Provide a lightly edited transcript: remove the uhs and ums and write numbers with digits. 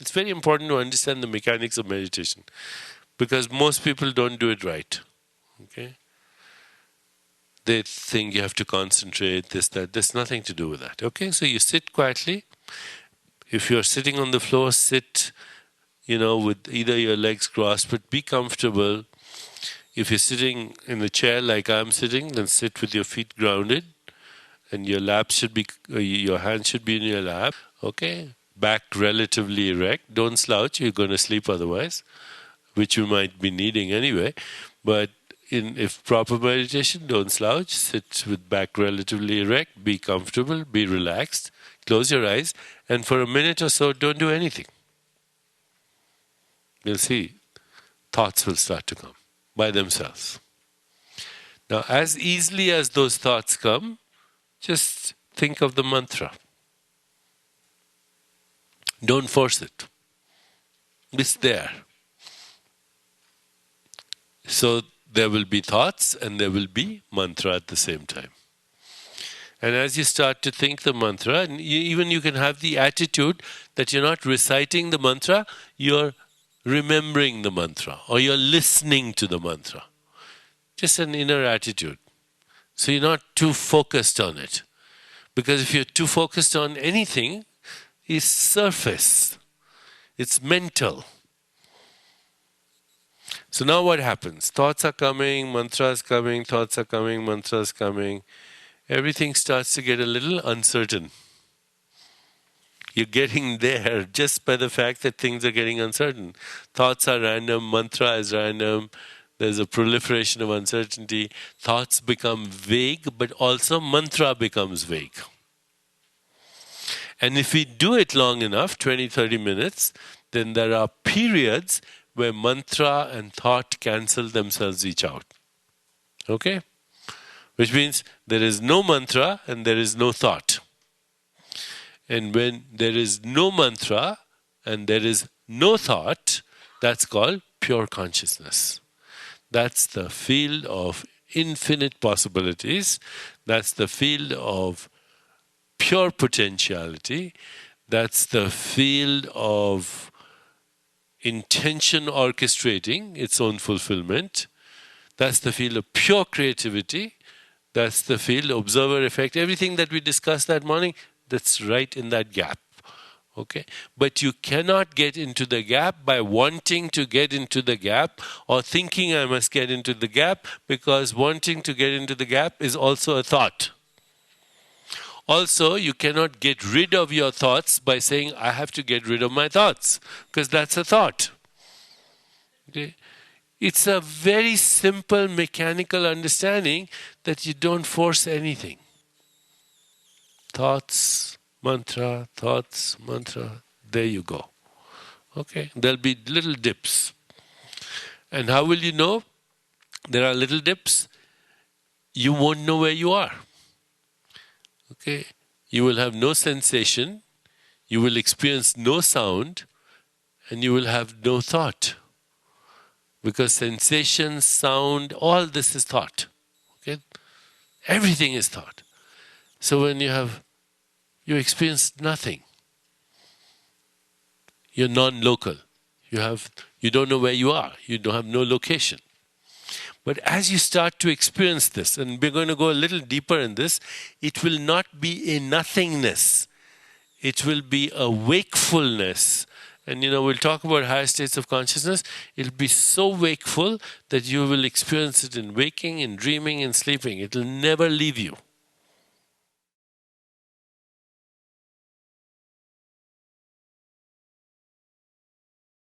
It's very important to understand the mechanics of meditation because most people don't do it right. Okay? They think you have to concentrate, this, that. There's nothing to do with that. Okay? So you sit quietly. If you're sitting on the floor, sit, with either your legs crossed, but be comfortable. If you're sitting in a chair like I'm sitting, then sit with your feet grounded and your your hand should be in your lap. Okay? Back relatively erect. Don't slouch. You're going to sleep otherwise, which you might be needing anyway. But if proper meditation, don't slouch. Sit with back relatively erect. Be comfortable. Be relaxed. Close your eyes. And for a minute or so, don't do anything. You'll see thoughts will start to come by themselves. Now, as easily as those thoughts come, just think of the mantra. Don't force it. It's there. So there will be thoughts and there will be mantra at the same time. And as you start to think the mantra, and you can have the attitude that you're not reciting the mantra, you're remembering the mantra or you're listening to the mantra. Just an inner attitude. So you're not too focused on it. Because if you're too focused on anything, it's surface. It's mental. So now what happens? Thoughts are coming, mantras coming, thoughts are coming, mantras coming. Everything starts to get a little uncertain. You're getting there just by the fact that things are getting uncertain. Thoughts are random, mantra is random. There's a proliferation of uncertainty. Thoughts become vague, but also mantra becomes vague. And if we do it long enough, 20, 30 minutes, then there are periods where mantra and thought cancel themselves each out. Okay? Which means there is no mantra and there is no thought. And when there is no mantra and there is no thought, that's called pure consciousness. That's the field of infinite possibilities. That's the field of pure potentiality. That's the field of intention orchestrating its own fulfillment. That's the field of pure creativity. That's the field of observer effect. Everything that we discussed that morning, that's right in that gap. Okay? But you cannot get into the gap by wanting to get into the gap or thinking I must get into the gap, because wanting to get into the gap is also a thought. Also, you cannot get rid of your thoughts by saying, I have to get rid of my thoughts, because that's a thought. Okay? It's a very simple mechanical understanding that you don't force anything. Thoughts, mantra, there you go. Okay? There'll be little dips. And how will you know there are little dips? You won't know where you are. Okay, you will have no sensation, you will experience no sound, and you will have no thought. Because sensation, sound, all this is thought. Okay? Everything is thought. So when you experience nothing. You're non-local. You don't know where you are. You don't have no location. But as you start to experience this, and we're going to go a little deeper in this, it will not be a nothingness. It will be a wakefulness. And we'll talk about higher states of consciousness. It'll be so wakeful that you will experience it in waking, in dreaming, in sleeping. It will never leave you.